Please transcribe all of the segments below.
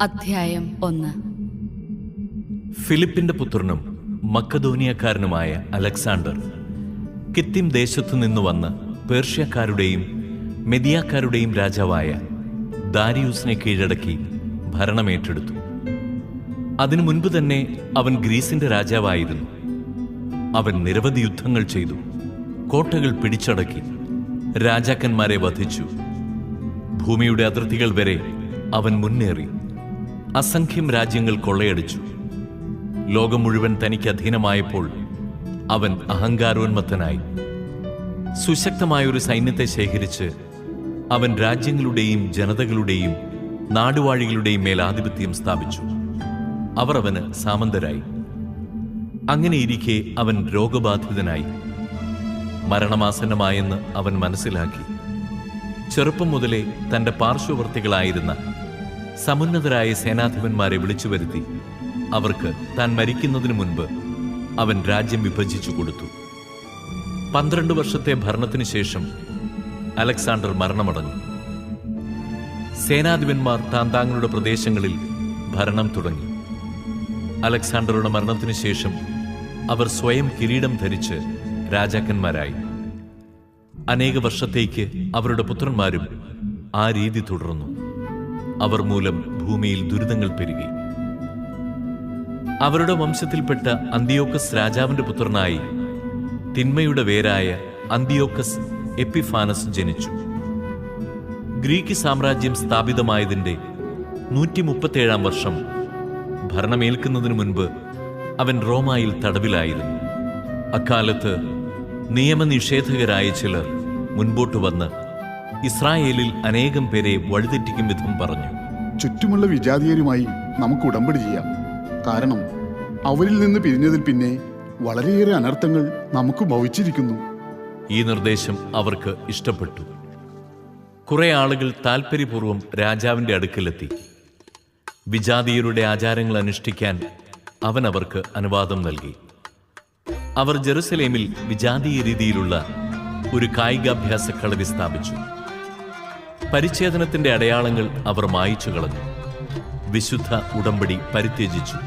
അധ്യായം 1. ഫിലിപ്പിന്റെ പുത്രനും മക്കദോനിയക്കാരനുമായ അലക്സാണ്ടർ കിത്തിം ദേശത്തു നിന്ന് വന്ന് പേർഷ്യക്കാരുടെയും മെദിയാക്കാരുടെയും രാജാവായ ദാരിയൂസിനെ കീഴടക്കി ഭരണമേറ്റെടുത്തു. അതിനു മുൻപ് തന്നെ അവൻ ഗ്രീസിന്റെ രാജാവായിരുന്നു. അവൻ നിരവധി യുദ്ധങ്ങൾ ചെയ്തു, കോട്ടകൾ പിടിച്ചടക്കി, രാജാക്കന്മാരെ വധിച്ചു. ഭൂമിയുടെ അതിർത്തികൾ വരെ അവൻ മുന്നേറി അസംഖ്യം രാജ്യങ്ങൾ കൊള്ളയടിച്ചു. ലോകം മുഴുവൻ തനിക്ക് അധീനമായപ്പോൾ അവൻ അഹങ്കാരോന്മത്തനായി. സുശക്തമായൊരു സൈന്യത്തെ ശേഖരിച്ച് അവൻ രാജ്യങ്ങളുടെയും ജനതകളുടെയും നാടുവാഴികളുടെയും മേൽ ആധിപത്യം സ്ഥാപിച്ചു. അവർ അവന് സാമന്തരായി. അങ്ങനെയിരിക്കെ അവൻ രോഗബാധിതനായി. മരണമാസന്നമായെന്ന് അവൻ മനസ്സിലാക്കി. ചെറുപ്പം മുതലേ തന്റെ പാർശ്വവർത്തികളായിരുന്ന സമുന്നതരായ സേനാധിപന്മാരെ വിളിച്ചു വരുത്തി അവർക്ക് താൻ മരിക്കുന്നതിനു മുൻപ് അവൻ രാജ്യം വിഭജിച്ചു കൊടുത്തു. 12 വർഷത്തെ ഭരണത്തിനു ശേഷം അലക്സാണ്ടർ മരണമടഞ്ഞു. സേനാധിപന്മാർ താന്താങ്ങളുടെ പ്രദേശങ്ങളിൽ ഭരണം തുടങ്ങി. അലക്സാണ്ടറുടെ മരണത്തിനു ശേഷം അവർ സ്വയം കിരീടം ധരിച്ച് രാജാക്കന്മാരായി. അനേക വർഷത്തേക്ക് അവരുടെ പുത്രന്മാരും ആ രീതി തുടർന്നു. അവർ മൂലം ഭൂമിയിൽ ദുരിതങ്ങൾ പെരുകി. അവരുടെ വംശത്തിൽപ്പെട്ട അന്തിയോക്കസ് രാജാവിന്റെ പുത്രനായി തിന്മയുടെ വേരായ അന്തിയോക്കസ് എപ്പിഫാനസ് ജനിച്ചു. ഗ്രീക്ക് സാമ്രാജ്യം സ്ഥാപിതമായതിന്റെ 137 വർഷം ഭരണമേൽക്കുന്നതിനു മുൻപ് അവൻ റോമായിൽ തടവിലായിരുന്നു. അക്കാലത്ത് നിയമനിഷേധകരായ ചിലർ മുൻപോട്ട് വന്ന് ഇസ്രായേലിൽ അനേകം പേരെ വഴിതെറ്റിക്കും വിധം പറഞ്ഞു, ചുറ്റുമുള്ള വിജാതീയരുമായി നമുക്ക് ഉടമ്പടി ചെയ്യാം. കാരണം അവരിൽ നിന്ന് പിരിഞ്ഞതിൽ പിന്നെ വളരെയേറെ അനർത്ഥങ്ങൾ നമുക്ക് ഭവിച്ചിരിക്കുന്നു. ഈ നിർദ്ദേശം അവർക്ക് ഇഷ്ടപ്പെട്ടു. കുറെ ആളുകൾ താൽപര്യപൂർവ്വം രാജാവിന്റെ അടുക്കലെത്തി. വിജാതീയരുടെ ആചാരങ്ങൾ അനുഷ്ഠിക്കാൻ അവൻ അവർക്ക് അനുവാദം നൽകി. അവർ ജെറുസലേമിൽ വിജാതീയ രീതിയിലുള്ള ഒരു കായികാഭ്യാസ കളരി സ്ഥാപിച്ചു. പരിച്ഛേദനത്തിന്റെ അടയാളങ്ങൾ അവർ മായിച്ചു കളഞ്ഞു. വിശുദ്ധ ഉടമ്പടി പരിത്യജിച്ചു.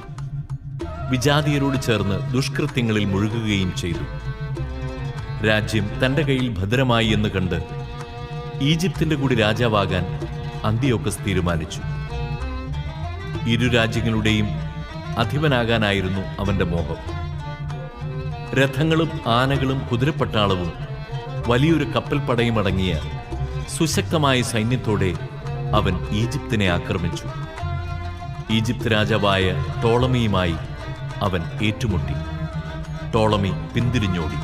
വിജാതീയരോട് ചേർന്ന് ദുഷ്കൃത്യങ്ങളിൽ മുഴുകുകയും ചെയ്തു. രാജ്യം തന്റെ കയ്യിൽ ഭദ്രമായി എന്ന് കണ്ട് ഈജിപ്തിന്റെ കൂടി രാജാവാകാൻ അന്തിയോക്കസ് തീരുമാനിച്ചു. ഇരു രാജ്യങ്ങളുടെയും അധിപനാകാനായിരുന്നു അവന്റെ മോഹം. രഥങ്ങളും ആനകളും കുതിരപ്പട്ടാളവും വലിയൊരു കപ്പൽ പടയും അടങ്ങിയ സുശക്തമായ സൈന്യത്തോടെ അവൻ ഈജിപ്തിനെ ആക്രമിച്ചു. ഈജിപ്ത് രാജാവായ ടോളമിയുമായി അവൻ ഏറ്റുമുട്ടി. ടോളമി പിന്തിരിഞ്ഞോടി.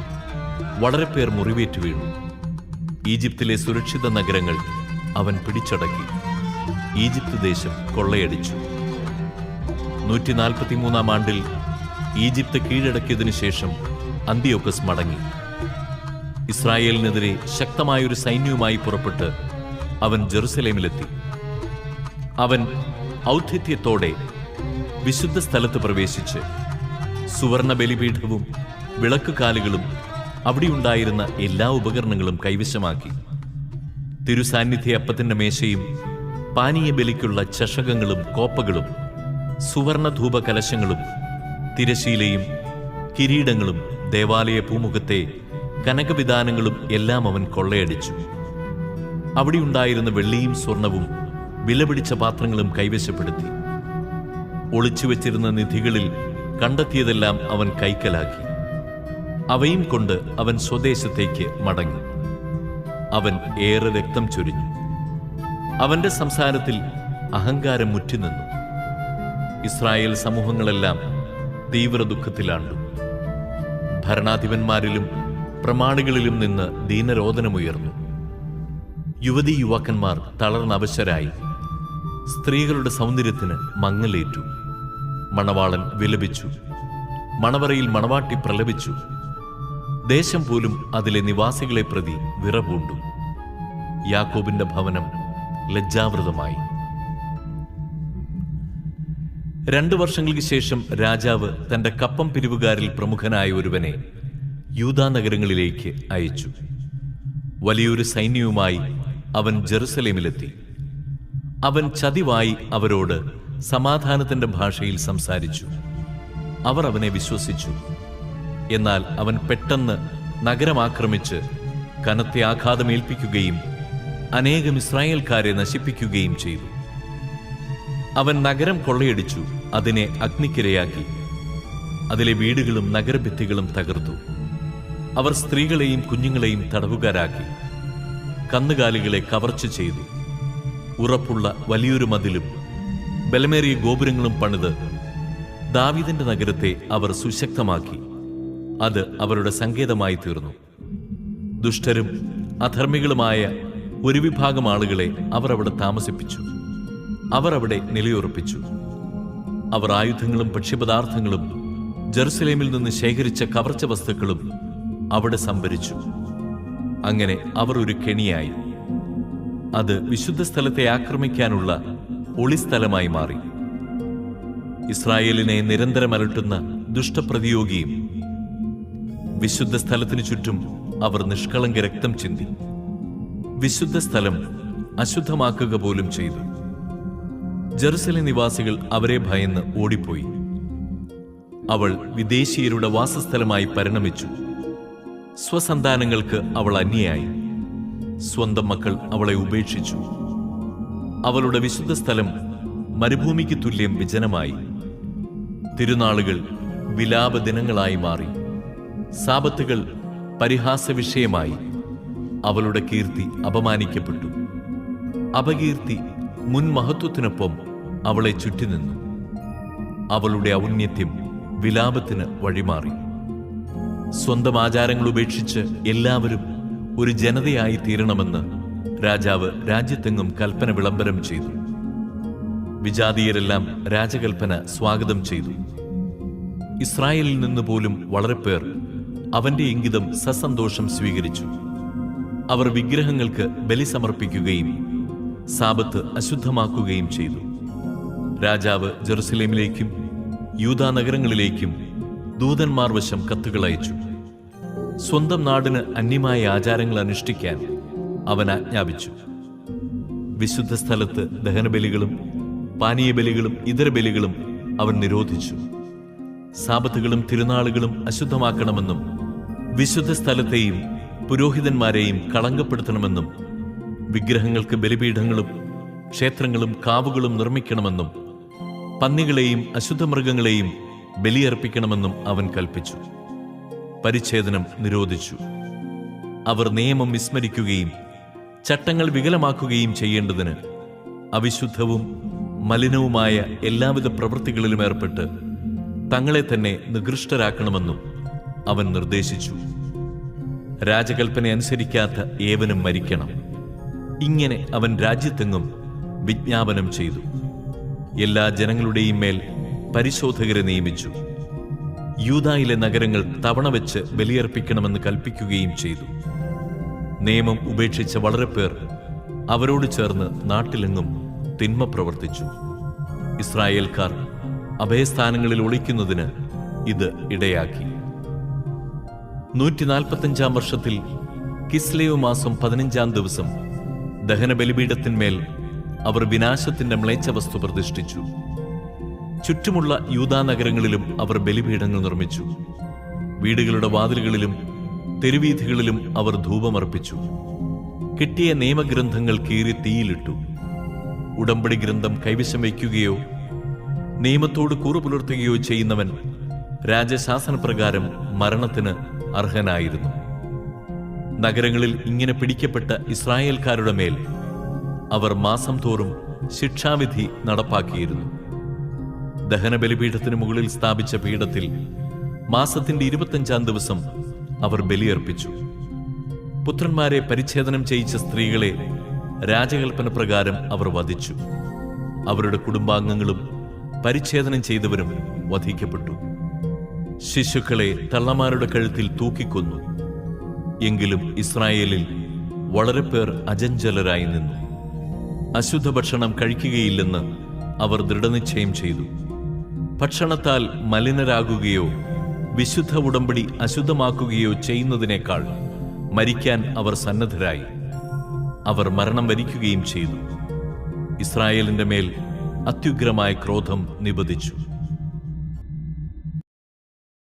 വളരെ പേർ മുറിവേറ്റു വീണു. ഈജിപ്തിലെ സുരക്ഷിത നഗരങ്ങൾ അവൻ പിടിച്ചടക്കി. ഈജിപ്ത് ദേശം കൊള്ളയടിച്ചു. 143 ആണ്ടിൽ ഈജിപ്ത് കീഴടക്കിയതിനു ശേഷം അന്തിയോക്കസ് മടങ്ങി. ഇസ്രായേലിനെതിരെ ശക്തമായൊരു സൈന്യവുമായി പുറപ്പെട്ട് അവൻ ജെറുസലേമിലെത്തി. അവൻ ഔദ്ധിത്യത്തോടെ വിശുദ്ധ സ്ഥലത്ത് പ്രവേശിച്ച് സുവർണ ബലിപീഠവും വിളക്കുകാലുകളും അവിടെയുണ്ടായിരുന്ന എല്ലാ ഉപകരണങ്ങളും കൈവശമാക്കി. തിരുസാന്നിധ്യ അപ്പത്തിന്റെ മേശയും പാനീയ ബലിക്കുള്ള ചഷകങ്ങളും കോപ്പകളും സുവർണ ധൂപകലശങ്ങളും തിരശീലയും കിരീടങ്ങളും ദേവാലയ പൂമുഖത്തെ കനകവിധാനങ്ങളും എല്ലാം അവൻ കൊള്ളയടിച്ചു. അവിടെയുണ്ടായിരുന്ന വെള്ളിയും സ്വർണവും വിലപിടിച്ച പാത്രങ്ങളും കൈവശപ്പെടുത്തി. ഒളിച്ചുവെച്ചിരുന്ന നിധികളിൽ കണ്ടെത്തിയതെല്ലാം അവൻ കൈക്കലാക്കി. അവയും കൊണ്ട് അവൻ സ്വദേശത്തേക്ക് മടങ്ങി. അവൻ ഏറെ രക്തം ചൊരിഞ്ഞു. അവന്റെ സംസാരത്തിൽ അഹങ്കാരം മുറ്റിനിന്നു. ഇസ്രായേൽ സമൂഹങ്ങളെല്ലാം തീവ്ര ദുഃഖത്തിലാണ്ടു. ഭരണാധിപന്മാരിലും പ്രമാണികളിലും നിന്ന് ദീനരോദനമുയർന്നു. യുവതീ യുവാക്കന്മാർ തളർന്നവശരായി. സ്ത്രീകളുടെ സൗന്ദര്യത്തിന് മങ്ങലേറ്റു. മണവാളൻ വിലപിച്ചു. മണവറയിൽ മണവാട്ടി പ്രലപിച്ചു. ദേശം പോലും അതിലെ നിവാസികളെ പ്രതി വിറപൂണ്ടു. യാക്കോബിന്റെ ഭവനം ലജ്ജാവൃതമായി. 2 വർഷങ്ങൾക്ക് ശേഷം രാജാവ് തന്റെ കപ്പം പിരിവുകാരിൽ പ്രമുഖനായ ഒരുവനെ യൂദാ നഗരങ്ങളിലേക്ക് അയച്ചു. വലിയൊരു സൈന്യവുമായി അവൻ ജെറുസലേമിലെത്തി. അവൻ ചതിവായി അവരോട് സമാധാനത്തിന്റെ ഭാഷയിൽ സംസാരിച്ചു. അവർ അവനെ വിശ്വസിച്ചു. എന്നാൽ അവൻ പെട്ടെന്ന് നഗരം ആക്രമിച്ച് കനത്ത ആഘാതമേൽപ്പിക്കുകയും അനേകം ഇസ്രായേൽക്കാരെ നശിപ്പിക്കുകയും ചെയ്തു. അവൻ നഗരം കൊള്ളയടിച്ചു, അതിനെ അഗ്നിക്കിരയാക്കി. അതിലെ വീടുകളും നഗരഭിത്തികളും തകർത്തു. അവർ സ്ത്രീകളെയും കുഞ്ഞുങ്ങളെയും തടവുകാരാക്കി. കന്നുകാലികളെ കവർച്ച ചെയ്തു. ഉറപ്പുള്ള വലിയൊരു മതിലും ബലമേറിയ ഗോപുരങ്ങളും പണിത് ദാവീദിന്റെ നഗരത്തെ അവർ സുശക്തമാക്കി. അത് അവരുടെ സങ്കേതമായി തീർന്നു. ദുഷ്ടരും അധർമ്മികളുമായ ഒരു വിഭാഗം ആളുകളെ അവർ അവിടെ താമസിപ്പിച്ചു. അവർ അവിടെ നിലയുറപ്പിച്ചു. അവർ ആയുധങ്ങളും ഭക്ഷ്യപദാർത്ഥങ്ങളും ജെറുസലേമിൽ നിന്ന് ശേഖരിച്ച കവർച്ച വസ്തുക്കളും അവിടെ സംഭരിച്ചു. അങ്ങനെ അവർ ഒരു കെണിയായി. അത് വിശുദ്ധ സ്ഥലത്തെ ആക്രമിക്കാനുള്ള ഒളിസ്ഥലമായി മാറി. ഇസ്രായേലിനെ നിരന്തരം അലട്ടുന്ന ദുഷ്ടപ്രതിയോഗിയും വിശുദ്ധ സ്ഥലത്തിനു ചുറ്റും അവർ നിഷ്കളങ്ക രക്തം ചിന്തി. വിശുദ്ധ സ്ഥലം അശുദ്ധമാക്കുക പോലും ചെയ്തു. ജെറുസലേം നിവാസികൾ അവരെ ഭയന്ന് ഓടിപ്പോയി. അവൾ വിദേശീയരുടെ വാസസ്ഥലമായി പരിണമിച്ചു. സ്വസന്താനങ്ങൾക്ക് അവൾ അന്യയായി. സ്വന്തം മക്കൾ അവളെ ഉപേക്ഷിച്ചു. അവളുടെ വിശുദ്ധ സ്ഥലം മരുഭൂമിക്ക് തുല്യം വിജനമായി. തിരുനാളുകൾ വിലാപദിനങ്ങളായി മാറി. സാബത്തുകൾ പരിഹാസ വിഷയമായി. അവളുടെ കീർത്തി അപമാനിക്കപ്പെട്ടു. അപകീർത്തി മുൻ മഹത്വത്തിനൊപ്പം അവളെ ചുറ്റിനിന്നു. അവളുടെ ഔന്നത്യം വിലാപത്തിന് വഴിമാറി. സ്വന്തം ആചാരങ്ങൾ ഉപേക്ഷിച്ച് എല്ലാവരും ഒരു ജനതയായി തീരണമെന്ന് രാജാവ് രാജ്യത്തെങ്ങും കൽപ്പന വിളംബരം ചെയ്തു. വിജാതീയരെല്ലാം രാജകൽപ്പന സ്വാഗതം ചെയ്തു. ഇസ്രായേലിൽ നിന്ന് പോലും വളരെ പേർ അവന്റെ ഇംഗിതം സസന്തോഷം സ്വീകരിച്ചു. അവർ വിഗ്രഹങ്ങൾക്ക് ബലി സമർപ്പിക്കുകയും സാബത്ത് അശുദ്ധമാക്കുകയും ചെയ്തു. രാജാവ് ജെറുസലേമിലേക്കും യൂദാ നഗരങ്ങളിലേക്കും ദൂതന്മാർ വശം കത്തുകൾ അയച്ചു. സ്വന്തം നാടിന് അന്യമായ ആചാരങ്ങൾ അനുഷ്ഠിക്കാൻ അവൻ ആജ്ഞാപിച്ചു. വിശുദ്ധ സ്ഥലത്ത് ദഹനബലികളും പാനീയബലികളും ഇതര ബലികളും അവൻ നിരോധിച്ചു. സാബത്തുകളും തിരുനാളുകളും അശുദ്ധമാക്കണമെന്നും വിശുദ്ധ സ്ഥലത്തെയും പുരോഹിതന്മാരെയും കളങ്കപ്പെടുത്തണമെന്നും വിഗ്രഹങ്ങൾക്ക് ബലിപീഠങ്ങളും ക്ഷേത്രങ്ങളും കാവുകളും നിർമ്മിക്കണമെന്നും പന്നികളെയും അശുദ്ധമൃഗങ്ങളെയും ബലിയർപ്പിക്കണമെന്നും അവൻ കൽപ്പിച്ചു. പരിച്ഛേദനം നിരോധിച്ചു. അവർ നിയമം വിസ്മരിക്കുകയും ചട്ടങ്ങൾ വികലമാക്കുകയും ചെയ്യേണ്ടതിന് അവിശുദ്ധവും മലിനവുമായ എല്ലാവിധ പ്രവൃത്തികളിലും ഏർപ്പെട്ട് തങ്ങളെ തന്നെ നികൃഷ്ടരാക്കണമെന്നും അവൻ നിർദ്ദേശിച്ചു. രാജകൽപ്പന അനുസരിക്കാത്ത ഏവനും മരിക്കണം. ഇങ്ങനെ അവൻ രാജ്യത്തെങ്ങും വിജ്ഞാപനം ചെയ്തു. എല്ലാ ജനങ്ങളുടെയും മേൽ പരിശോധകരെ നിയമിച്ചു. യൂദായിലെ നഗരങ്ങൾ തവണ വെച്ച് ബലിയർപ്പിക്കണമെന്ന് കൽപ്പിക്കുകയും ചെയ്തു. നിയമം ഉപേക്ഷിച്ച വളരെ പേർ അവരോട് ചേർന്ന് നാട്ടിലെങ്ങും തിന്മ പ്രവർത്തിച്ചു. ഇസ്രായേൽക്കാർ അഭയസ്ഥാനങ്ങളിൽ ഒളിക്കുന്നതിന് ഇത് ഇടയാക്കി. 145 വർഷത്തിൽ കിസ്ലേവ് മാസം 15 ദിവസം ദഹനബലിപീഠത്തിന്മേൽ അവർ വിനാശത്തിന്റെ മ്ലേച്ഛവസ്തു പ്രതിഷ്ഠിച്ചു. ചുറ്റുമുള്ള യൂദാ നഗരങ്ങളിലും അവർ ബലിപീഠങ്ങൾ നിർമ്മിച്ചു. വീടുകളുടെ വാതിലുകളിലും തെരുവീഥികളിലും അവർ ധൂപമർപ്പിച്ചു. കിട്ടിയ നിയമഗ്രന്ഥങ്ങൾ കീറി തീയിലിട്ടു. ഉടമ്പടി ഗ്രന്ഥം കൈവശം വയ്ക്കുകയോ നിയമത്തോട് കൂറു പുലർത്തുകയോ ചെയ്യുന്നവൻ രാജശാസനപ്രകാരം മരണത്തിന് അർഹനായിരുന്നു. നഗരങ്ങളിൽ ഇങ്ങനെ പിടിക്കപ്പെട്ട ഇസ്രായേൽക്കാരുടെ മേൽ അവർ മാസം തോറും ശിക്ഷാവിധി നടപ്പാക്കിയിരുന്നു. ദഹനബലിപീഠത്തിന് മുകളിൽ സ്ഥാപിച്ച പീഠത്തിൽ മാസത്തിന്റെ 25 ദിവസം അവർ ബലിയർപ്പിച്ചു. പുത്രന്മാരെ പരിച്ഛേദനം ചെയ്യിച്ച സ്ത്രീകളെ രാജകൽപ്പന പ്രകാരം അവർ വധിച്ചു. അവരുടെ കുടുംബാംഗങ്ങളും പരിച്ഛേദനം ചെയ്തവരും വധിക്കപ്പെട്ടു. ശിശുക്കളെ തള്ളമാരുടെ കഴുത്തിൽ തൂക്കിക്കൊന്നു. എങ്കിലും ഇസ്രായേലിൽ വളരെ പേർ അചഞ്ചലരായി നിന്നു. അശുദ്ധ ഭക്ഷണം കഴിക്കുകയില്ലെന്ന് അവർ ദൃഢനിശ്ചയം ചെയ്തു. ഭക്ഷണത്താൽ മലിനരാകുകയോ വിശുദ്ധ ഉടമ്പടി അശുദ്ധമാക്കുകയോ ചെയ്യുന്നതിനേക്കാൾ മരിക്കാൻ അവർ സന്നദ്ധരായി. അവർ മരണം വരിക്കുകയും ചെയ്തു. ഇസ്രായേലിന്റെ മേൽ അത്യുഗ്രമായ ക്രോധം നിബദിച്ചു.